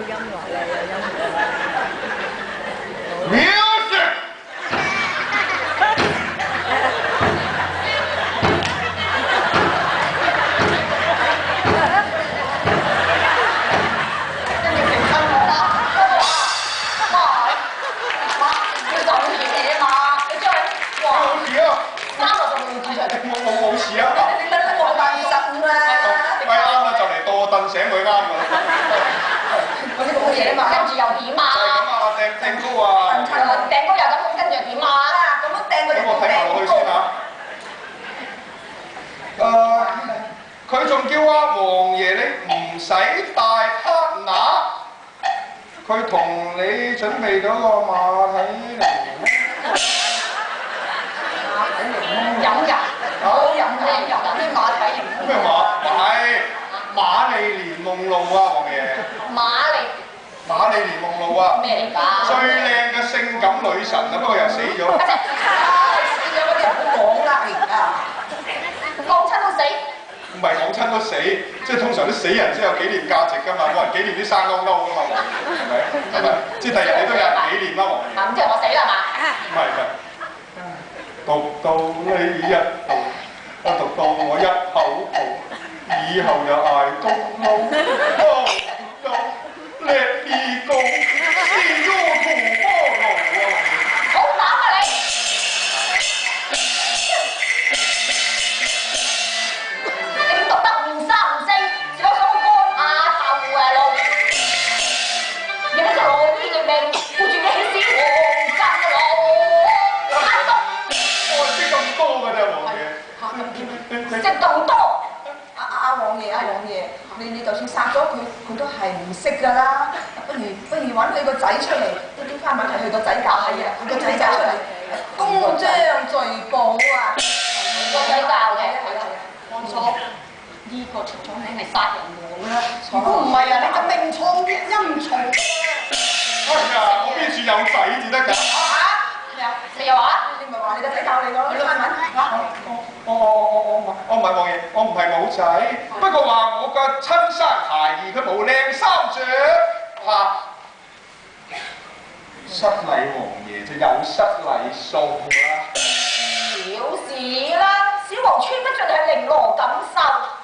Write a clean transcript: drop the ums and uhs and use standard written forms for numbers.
音樂嚟啊！音樂。Music。冇事啊！你等我125啦！咪啱啦，就嚟到我燉醒佢啱㗎啦。我呢個嘢嘛，跟住又點啊？就係咁啊，掟高啊！掟高又咁，跟住又點啊？咁樣掟佢就咁我睇埋落去先嚇。佢仲叫阿王爺你唔使帶 partner， 佢同你準備咗個馬體嚟。飲㗎？好飲咩飲？飲啲馬體型。咩馬？唔係瑪麗蓮夢露啊，王爺。瑪麗蓮夢露啊。咩嚟㗎？最靚嘅性感女神啊，不過又死咗。死咗嗰啲人唔好講啦，而家講親都死。唔係講親都死，即係通常啲死人先有紀念價值㗎嘛，冇人紀念啲生勾勾㗎嘛，係咪？係咪？即係第日你都有人紀念啦，王爺。咁即係我死啦嘛？唔係。讀到你一步，讀到我一口泡，以後就捱到老。Let me go， See you tomorrow。好膽啊你！你點讀得面生唔升，只有手乾下頭啊路。你喺隻羅衣嘅命，顧住你起死黃金路。我識咁多㗎啫，王爺。識咁多？阿王爺，你就算殺咗佢，佢都係唔識㗎啦。不如揾佢個仔出嚟，啲翻問題佢個仔教係啊，佢個仔教出嚟，公章罪簿啊，個仔教嘅。冇錯，呢個出咗名係殺人王啦。如果唔係啊，你個命重陰重。哎呀，我邊處有仔至得㗎？你又話？你咪話你個仔教你咯？你翻問嚇？我唔係王爺，我唔係冇仔，不過話我個親生孩兒佢冇靚衫着，嚇失禮王爺就有失禮數啦。小事啦，小王穿得盡係綾羅錦繡